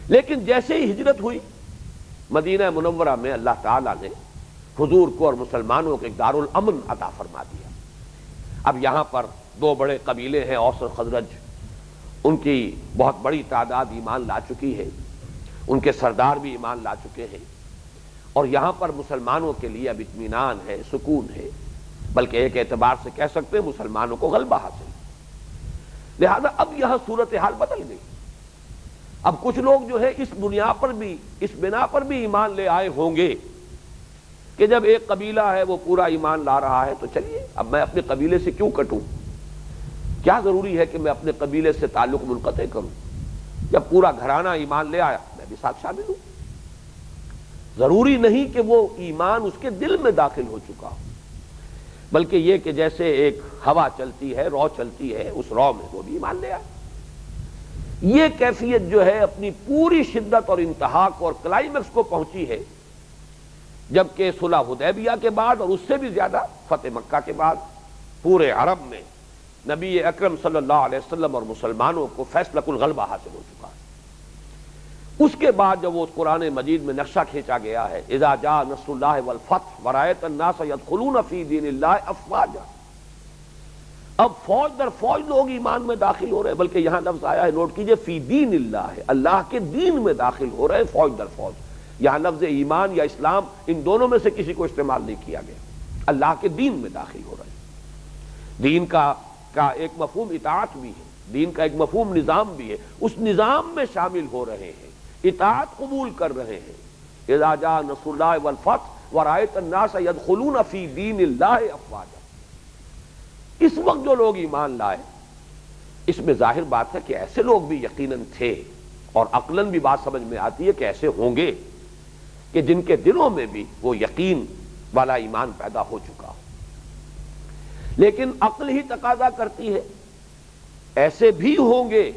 لیکن جیسے ہی ہجرت ہوئی مدینہ منورہ میں اللہ تعالیٰ نے حضور کو اور مسلمانوں کو ایک دارالامن عطا فرما دیا۔ اب یہاں پر 2 بڑے قبیلے ہیں، اوس اور خزرج، ان کی بہت بڑی تعداد ایمان لا چکی ہے، ان کے سردار بھی ایمان لا چکے ہیں، اور یہاں پر مسلمانوں کے لیے اب اطمینان ہے، سکون ہے، بلکہ ایک اعتبار سے کہہ سکتے ہیں مسلمانوں کو غلبہ حاصل ہے۔ لہذا اب یہاں صورتحال بدل گئی۔ اب کچھ لوگ جو ہے اس بنا پر بھی ایمان لے آئے ہوں گے کہ جب ایک قبیلہ ہے وہ پورا ایمان لا رہا ہے تو چلیے اب میں اپنے قبیلے سے کیوں کٹوں، کیا ضروری ہے کہ میں اپنے قبیلے سے تعلق منقطع کروں، جب پورا گھرانہ ایمان لے آیا میں بھی ساتھ شامل ہوں۔ ضروری نہیں کہ وہ ایمان اس کے دل میں داخل ہو چکا ہو، بلکہ یہ کہ جیسے ایک ہوا چلتی ہے، رو چلتی ہے، اس رو میں وہ بھی ایمان لے آیا۔ یہ کیفیت جو ہے اپنی پوری شدت اور انتہا کو اور کلائمیکس کو پہنچی ہے جبکہ صلح حدیبیہ کے بعد اور اس سے بھی زیادہ فتح مکہ کے بعد پورے عرب میں نبی اکرم صلی اللہ علیہ وسلم اور مسلمانوں کو فیصلہ الغلبہ حاصل ہو چکا ہے۔ اس کے بعد جب وہ اس قرآن مجید میں نقشہ کھینچا گیا ہے اذا جاء نصر اللہ والفتح ورأیت الناس يدخلون فی دین اللہ افواجا، اب فوج در فوج لوگ ایمان میں داخل ہو رہے ہیں، بلکہ یہاں لفظ آیا ہے، نوٹ کیجئے، فی دین اللہ، اللہ کے دین میں داخل ہو رہے ہیں فوج در فوج۔ یہاں لفظ ایمان یا اسلام ان دونوں میں سے کسی کو استعمال نہیں کیا گیا، اللہ کے دین میں داخل ہو رہے ہیں۔ دین کا ایک مفہوم اطاعت بھی ہے، دین کا ایک مفہوم نظام بھی ہے، اس نظام میں شامل ہو رہے ہیں، اطاعت قبول کر رہے ہیں۔ اذا جاء نصر اللہ والفتح ورأیت الناس يدخلون فی دین اللہ افواجا، اس وقت جو لوگ ایمان لائے اس میں ظاہر بات ہے کہ ایسے لوگ بھی یقیناً تھے، اور عقلاً بھی بات سمجھ میں آتی ہے کہ ایسے ہوں گے کہ جن کے دلوں میں بھی وہ یقین والا ایمان پیدا ہو چکا ہو، لیکن عقل ہی تقاضا کرتی ہے ایسے بھی ہوں گے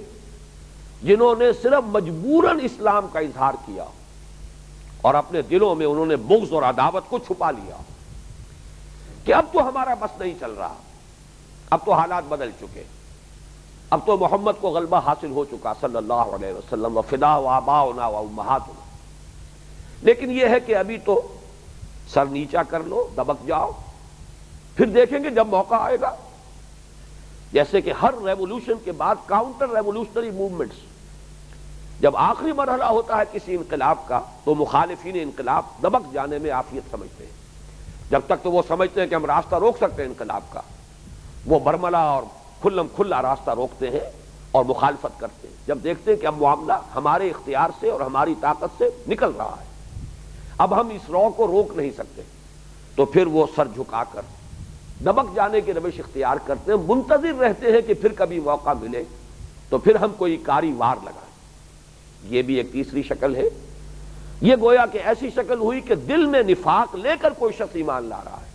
جنہوں نے صرف مجبوراً اسلام کا اظہار کیا اور اپنے دلوں میں انہوں نے بغض اور عداوت کو چھپا لیا کہ اب تو ہمارا بس نہیں چل رہا، اب تو حالات بدل چکے، اب تو محمد کو غلبہ حاصل ہو چکا صلی اللہ علیہ وسلم، وفدا آباؤنا و امہاتنا، لیکن یہ ہے کہ ابھی تو سر نیچا کر لو، دبک جاؤ، پھر دیکھیں گے جب موقع آئے گا۔ جیسے کہ ہر ریولوشن کے بعد کاؤنٹر ریولوشنری موومنٹس، جب آخری مرحلہ ہوتا ہے کسی انقلاب کا تو مخالفین انقلاب دبک جانے میں عافیت سمجھتے ہیں، جب تک تو وہ سمجھتے ہیں کہ ہم راستہ روک سکتے ہیں انقلاب کا، وہ برملا اور کھلم کھلا راستہ روکتے ہیں اور مخالفت کرتے ہیں۔ جب دیکھتے ہیں کہ اب معاملہ ہمارے اختیار سے اور ہماری طاقت سے نکل رہا ہے، اب ہم اس رو کو روک نہیں سکتے، تو پھر وہ سر جھکا کر دبک جانے کی روش اختیار کرتے ہیں، منتظر رہتے ہیں کہ پھر کبھی موقع ملے تو پھر ہم کوئی کاری وار لگائیں۔ یہ بھی ایک تیسری شکل ہے۔ یہ گویا کہ ایسی شکل ہوئی کہ دل میں نفاق لے کر کوئی شخص ایمان لا رہا ہے۔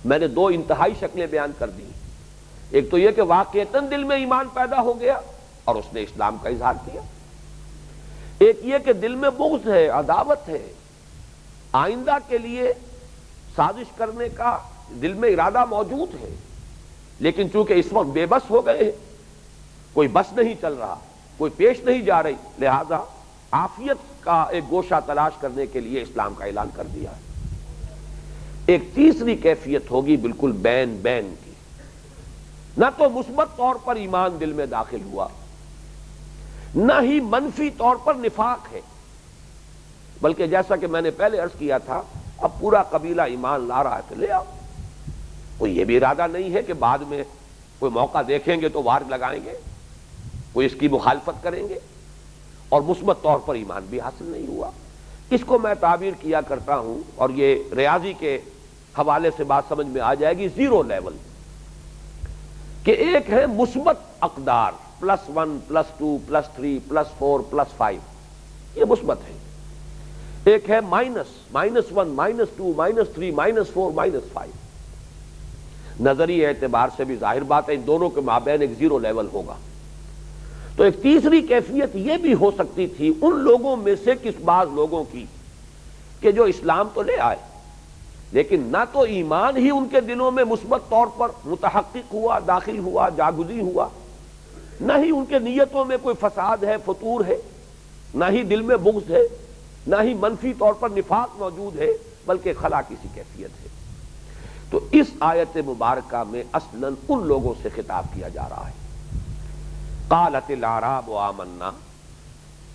میں نے دو انتہائی شکلیں بیان کر دی، ایک تو یہ کہ واقعتاً دل میں ایمان پیدا ہو گیا اور اس نے اسلام کا اظہار کیا، ایک یہ کہ دل میں بغض ہے، عداوت ہے، آئندہ کے لیے سازش کرنے کا دل میں ارادہ موجود ہے، لیکن چونکہ اس وقت بے بس ہو گئے ہیں، کوئی بس نہیں چل رہا، کوئی پیش نہیں جا رہی، لہذا عافیت کا ایک گوشہ تلاش کرنے کے لیے اسلام کا اعلان کر دیا ہے۔ ایک تیسری کیفیت ہوگی بالکل بین بین کی، نہ تو مثبت طور پر ایمان دل میں داخل ہوا، نہ ہی منفی طور پر نفاق ہے، بلکہ جیسا کہ میں نے پہلے عرض کیا تھا اب پورا قبیلہ ایمان لا رہا ہے تو لے آؤ، کوئی یہ بھی ارادہ نہیں ہے کہ بعد میں کوئی موقع دیکھیں گے تو وار لگائیں گے، کوئی اس کی مخالفت کریں گے، اور مثبت طور پر ایمان بھی حاصل نہیں ہوا۔ اس کو میں تعبیر کیا کرتا ہوں، اور یہ ریاضی کے حوالے سے بات سمجھ میں آ جائے گی، زیرو لیول، کہ ایک ہے مثبت اقدار +1 +2 +3 +4 +5، یہ مثبت ہے، ایک ہے -1 -2 -3 -4 -5۔ نظری اعتبار سے بھی ظاہر بات ہے ان دونوں کے مابین ایک زیرو لیول ہوگا۔ تو ایک تیسری کیفیت یہ بھی ہو سکتی تھی ان لوگوں میں سے کس بعض لوگوں کی کہ جو اسلام تو لے آئے لیکن نہ تو ایمان ہی ان کے دلوں میں مثبت طور پر متحقق ہوا، داخل ہوا، جاگزی ہوا، نہ ہی ان کے نیتوں میں کوئی فساد ہے، فتور ہے، نہ ہی دل میں بغض ہے، نہ ہی منفی طور پر نفاق موجود ہے، بلکہ خلا کسی کیفیت ہے۔ تو اس آیت مبارکہ میں اصلاً ان لوگوں سے خطاب کیا جا رہا ہے۔ قالت الاعراب آمنا،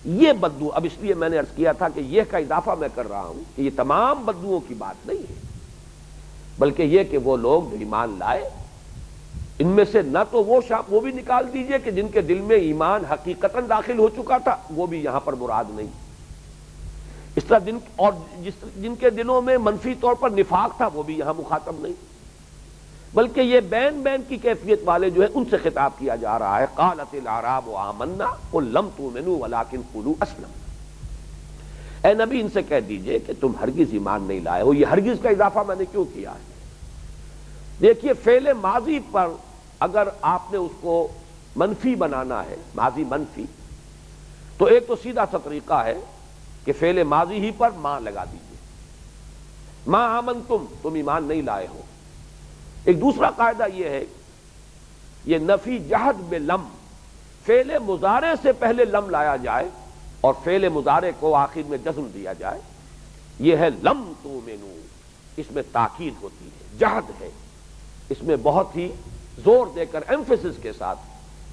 یہ بدو، اب اس لیے میں نے عرض کیا تھا کہ یہ کا اضافہ میں کر رہا ہوں کہ یہ تمام بدوؤں کی بات نہیں ہے، بلکہ یہ کہ وہ لوگ جو ایمان لائے ان میں سے نہ تو وہ بھی نکال دیجئے کہ جن کے دل میں ایمان حقیقتاً داخل ہو چکا تھا، وہ بھی یہاں پر مراد نہیں، اس طرح جن کے دلوں میں منفی طور پر نفاق تھا وہ بھی یہاں مخاطب نہیں، بلکہ یہ بین بین کی کیفیت والے جو ہے ان سے خطاب کیا جا رہا ہے۔ قالت الاعراب آمنا قل لم تؤمنوا ولکن قولوا اسلمنا، اے نبی ان سے کہہ دیجئے کہ تم ہرگز ایمان نہیں لائے ہو۔ یہ ہرگز کا اضافہ میں نے کیوں کیا ہے؟ دیکھیے فعل ماضی پر اگر آپ نے اس کو منفی بنانا ہے، ماضی منفی، تو ایک تو سیدھا سا طریقہ ہے کہ فعل ماضی ہی پر ماں لگا دیجئے، ما آمنتم، تم ایمان نہیں لائے ہو۔ ایک دوسرا قاعدہ یہ ہے، یہ نفی جہد بلم، فعل مضارع سے پہلے لم لایا جائے اور فعل مضارع کو آخر میں جزم دیا جائے، یہ ہے لم تؤمنوا، اس میں تاکید ہوتی ہے، جہد ہے، اس میں بہت ہی زور دے کر ایمفیسس کے ساتھ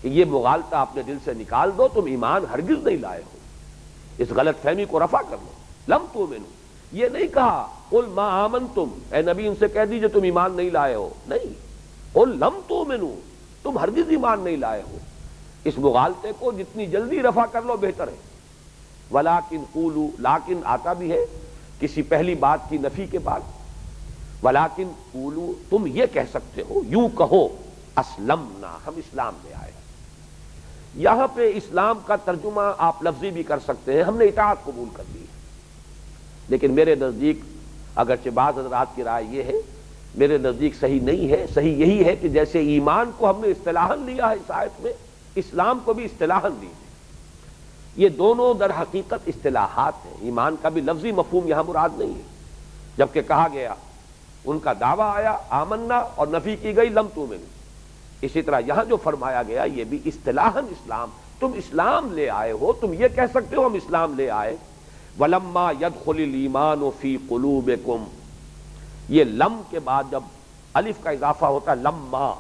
کہ یہ مغالطہ اپنے دل سے نکال دو، تم ایمان ہرگز نہیں لائے ہو، اس غلط فہمی کو رفع کر لو۔ لم تؤمنوا، یہ نہیں کہا قل ما آمنتم، اے نبی ان سے کہہ دیجئے تم ایمان نہیں لائے ہو، نہیں، قل لم تؤمنوا، تم ہرگز ایمان نہیں لائے ہو۔ اس مغالطے کو جتنی جلدی رفع کر لو بہتر ہے۔ ولیکن قولوا، لیکن آتا بھی ہے کسی پہلی بات کی نفی کے بعد، ولیکن قولوا، تم یہ کہہ سکتے ہو، یوں کہو اسلمنا، ہم اسلام لے آئے۔ یہاں پہ اسلام کا ترجمہ آپ لفظی بھی کر سکتے ہیں، ہم نے اطاعت قبول کر لی ہے، لیکن میرے نزدیک اگرچہ بعض حضرات کی رائے یہ ہے، میرے نزدیک صحیح نہیں ہے۔ صحیح یہی ہے کہ جیسے ایمان کو ہم نے اصطلاحاً لیا ہے اس آیت میں، اسلام کو بھی اصطلاحاً لیجیے۔ یہ دونوں در حقیقت اصطلاحات ہیں، ایمان کا بھی لفظی مفہوم یہاں مراد نہیں ہے۔ جبکہ کہا گیا، ان کا دعویٰ آیا آمنا اور نفی کی گئی لم تؤمنوا، اسی طرح یہاں جو فرمایا گیا یہ بھی اصطلاحاً اسلام، تم اسلام لے آئے ہو، تم یہ کہہ سکتے ہو ہم اسلام لے آئے۔ وَلَمَّا يَدْخُلِ الْإِيمَانُ فِي قُلُوبِكُمْ، یہ لم کے بعد جب الف کا اضافہ ہوتا ہے لما،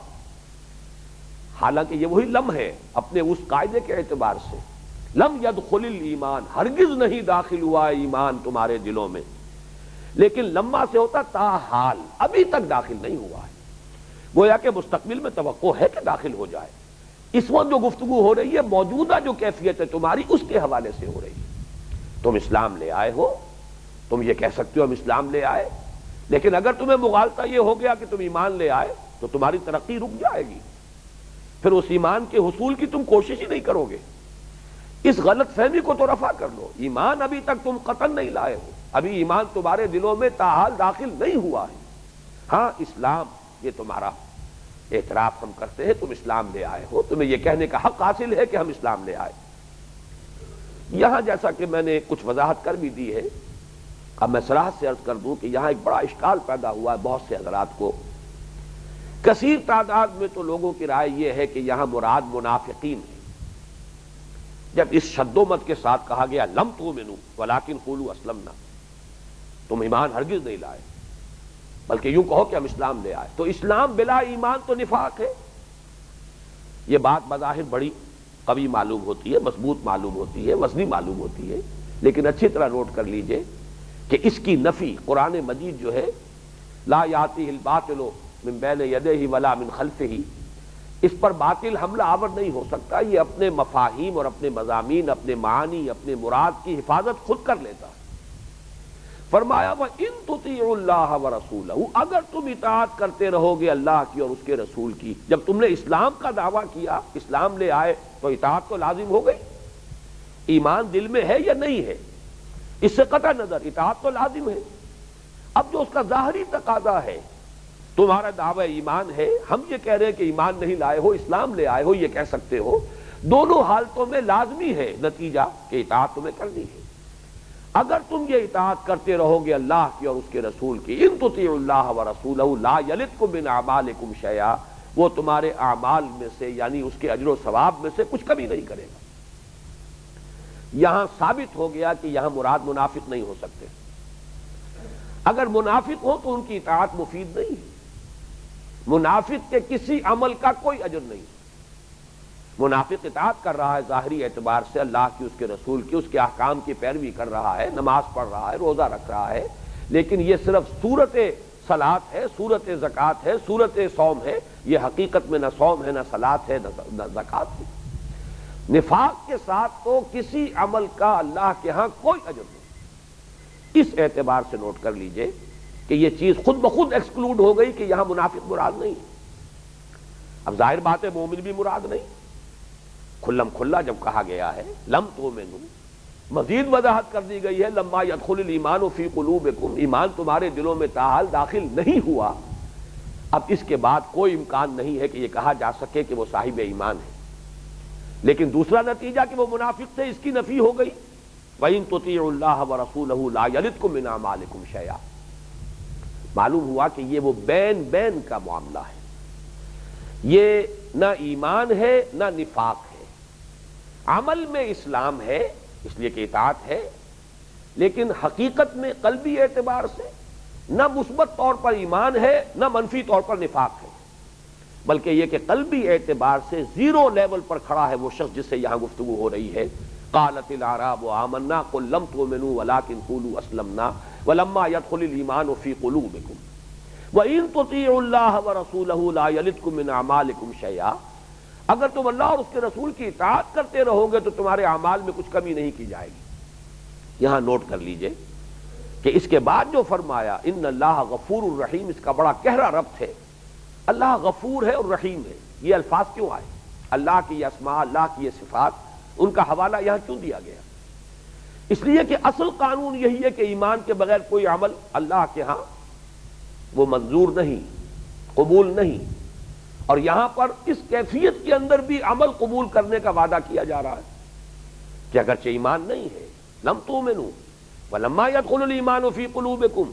حالانکہ یہ وہی لم ہے اپنے اس قاعدے کے اعتبار سے، لم يدخل الایمان، ہرگز نہیں داخل ہوا ایمان تمہارے دلوں میں، لیکن لما سے ہوتا تاحال، ابھی تک داخل نہیں ہوا ہے، گویا کہ مستقبل میں توقع ہے کہ داخل ہو جائے۔ اس وقت جو گفتگو ہو رہی ہے موجودہ جو کیفیت ہے تمہاری اس کے حوالے سے ہو رہی ہے۔ تم اسلام لے آئے ہو، تم یہ کہہ سکتے ہو ہم اسلام لے آئے، لیکن اگر تمہیں مغالطہ یہ ہو گیا کہ تم ایمان لے آئے تو تمہاری ترقی رک جائے گی، پھر اس ایمان کے حصول کی تم کوشش ہی نہیں کرو گے۔ اس غلط فہمی کو تو رفع کر لو، ایمان ابھی تک تم قطعاً نہیں لائے ہو، ابھی ایمان تمہارے دلوں میں تاحال داخل نہیں ہوا ہے۔ ہاں اسلام، یہ تمہارا اعتراف ہم کرتے ہیں، تم اسلام لے آئے ہو، تمہیں یہ کہنے کا حق حاصل ہے کہ ہم اسلام لے آئے۔ یہاں جیسا کہ میں نے کچھ وضاحت کر بھی دی ہے، اب میں صراحت سے عرض کر دوں کہ یہاں ایک بڑا اشکال پیدا ہوا ہے بہت سے حضرات کو۔ کثیر تعداد میں تو لوگوں کی رائے یہ ہے کہ یہاں مراد منافقین ہے۔ جب اس شد و مت کے ساتھ کہا گیا لم تؤمنوا ولکن قولوا اسلمنا، تم ایمان ہرگز نہیں لائے بلکہ یوں کہو کہ ہم اسلام لے آئے، تو اسلام بلا ایمان تو نفاق ہے۔ یہ بات بظاہر بڑی قوی معلوم ہوتی ہے، مضبوط معلوم ہوتی ہے، وزنی معلوم ہوتی ہے، لیکن اچھی طرح نوٹ کر لیجئے کہ اس کی نفی قرآن مجید جو ہے لا یاتیہ الباطل من بین یدیہ ولا من خلفہ، اس پر باطل حملہ آور نہیں ہو سکتا، یہ اپنے مفاہیم اور اپنے مضامین، اپنے معانی، اپنے مراد کی حفاظت خود کر لیتا ہے۔ فرمایا وَإِن تُطِيعُوا اللَّهَ وَرَسُولَهُ، اگر تم اطاعت کرتے رہو گے اللہ کی اور اس کے رسول کی، جب تم نے اسلام کا دعویٰ کیا، اسلام لے آئے تو اطاعت تو لازم ہو گئی، ایمان دل میں ہے یا نہیں ہے اس سے قطع نظر اطاعت تو لازم ہے۔ اب جو اس کا ظاہری تقاضا ہے، تمہارا دعویٰ ایمان ہے، ہم یہ کہہ رہے ہیں کہ ایمان نہیں لائے ہو، اسلام لے آئے ہو، یہ کہہ سکتے ہو، دونوں حالتوں میں لازمی ہے نتیجہ کہ اطاعت تمہیں کرنی ہے۔ اگر تم یہ اطاعت کرتے رہو گے اللہ کی اور اس کے رسول کی، ان تطیعوا اللہ ورسولہ لا یلدکم من اعمالکم شیئا، وہ تمہارے اعمال میں سے یعنی اس کے اجر و ثواب میں سے کچھ کمی نہیں کرے گا۔ یہاں ثابت ہو گیا کہ یہاں مراد منافق نہیں ہو سکتے، اگر منافق ہو تو ان کی اطاعت مفید نہیں ہے، منافق کے کسی عمل کا کوئی اجر نہیں، منافق اطاعت کر رہا ہے ظاہری اعتبار سے اللہ کی، اس کے رسول کی، اس کے احکام کی پیروی کر رہا ہے، نماز پڑھ رہا ہے، روزہ رکھ رہا ہے، لیکن یہ صرف صورت صلاۃ ہے، صورت زکوٰۃ ہے، صورت صوم ہے، یہ حقیقت میں نہ صوم ہے، نہ صلاۃ ہے، نہ زکوٰۃ ہے۔ نفاق کے ساتھ تو کسی عمل کا اللہ کے ہاں کوئی اجر نہیں۔ اس اعتبار سے نوٹ کر لیجئے کہ یہ چیز خود بخود ایکسکلوڈ ہو گئی کہ یہاں منافق مراد نہیں ہے۔ اب ظاہر بات ہے مومن بھی مراد نہیں، کھلم کھلا جب کہا گیا ہے لم تؤمنوا، مزید وضاحت کر دی گئی ہے لما يدخل الایمان فی قلوبکم، ایمان تمہارے دلوں میں تاحال داخل نہیں ہوا۔ اب اس کے بعد کوئی امکان نہیں ہے کہ یہ کہا جا سکے کہ وہ صاحب ایمان ہے، لیکن دوسرا نتیجہ کہ وہ منافق تھے اس کی نفی ہو گئی۔ وَإِن تُطِيعُوا اللَّهَ وَرَسُولَهُ لَا يَلِدْكُم مِّنْ أَعْمَالِكُمْ شَيْئًا، معلوم ہوا کہ یہ وہ بین کا معاملہ ہے، یہ نہ ایمان ہے نہ نفاق ہے، عمل میں اسلام ہے اس لیے کہ اطاعت ہے، لیکن حقیقت میں قلبی اعتبار سے نہ مثبت طور پر ایمان ہے نہ منفی طور پر نفاق ہے، بلکہ یہ کہ قلبی اعتبار سے زیرو لیول پر کھڑا ہے وہ شخص جس سے یہاں گفتگو ہو رہی ہے، قالت الاعراب آمنا قل لم تؤمنوا ولكن قولوا اسلمنا ولما يدخل الايمان في قلوبكم وان تطيعوا الله ورسوله لا يلدكم من اعمالكم شيئا، اگر تم اللہ اور اس کے رسول کی اطاعت کرتے رہو گے تو تمہارے اعمال میں کچھ کمی نہیں کی جائے گی۔ یہاں نوٹ کر لیجئے کہ اس کے بعد جو فرمایا ان اللہ غفور الرحیم، اس کا بڑا گہرا ربط ہے۔ اللہ غفور ہے اور رحیم ہے، یہ الفاظ کیوں آئے؟ اللہ کی یہ اسماء، اللہ کی یہ صفات، ان کا حوالہ یہاں کیوں دیا گیا؟ اس لیے کہ اصل قانون یہی ہے کہ ایمان کے بغیر کوئی عمل اللہ کے ہاں وہ منظور نہیں، قبول نہیں، اور یہاں پر اس کیفیت کے اندر بھی عمل قبول کرنے کا وعدہ کیا جا رہا ہے کہ اگرچہ ایمان نہیں ہے، لم تؤمنوا ولما يدخل الايمان في قلوبكم،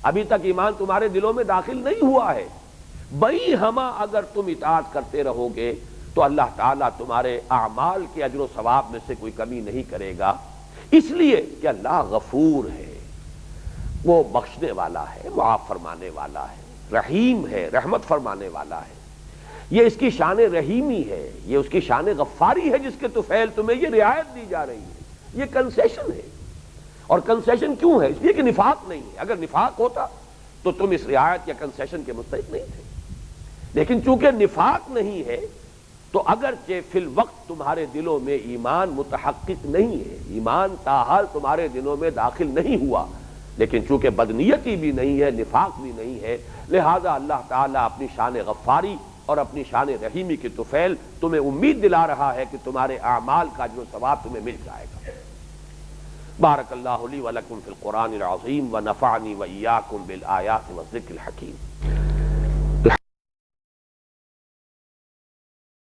ابھی تک ایمان تمہارے دلوں میں داخل نہیں ہوا ہے، بئی ہما اگر تم اطاعت کرتے رہو گے تو اللہ تعالیٰ تمہارے اعمال کے اجر و ثواب میں سے کوئی کمی نہیں کرے گا، اس لیے کہ اللہ غفور ہے، وہ بخشنے والا ہے، معاف فرمانے والا ہے، رحیم ہے، رحمت فرمانے والا ہے۔ یہ اس کی شان رحیمی ہے، یہ اس کی شان غفاری ہے جس کے طفیل تمہیں یہ رعایت دی جا رہی ہے، یہ کنسیشن ہے۔ اور کنسیشن کیوں ہے؟ اس لیے کہ نفاق نہیں ہے، اگر نفاق ہوتا تو تم اس رعایت یا کنسیشن کے مستحق نہیں تھے، لیکن چونکہ نفاق نہیں ہے تو اگرچہ فی الوقت تمہارے دلوں میں ایمان متحقق نہیں ہے، ایمان تاحال تمہارے دلوں میں داخل نہیں ہوا، لیکن چونکہ بدنیتی بھی نہیں ہے، نفاق بھی نہیں ہے، لہذا اللہ تعالیٰ اپنی شان غفاری اور اپنی شان رحیمی کے طفیل تمہیں امید دلا رہا ہے کہ تمہارے اعمال کا جو ثواب تمہیں مل جائے گا۔ بارک اللہ لی ولکم فی القرآن العظیم ونفعنی وإیاکم بالآیات والذکر الحکیم۔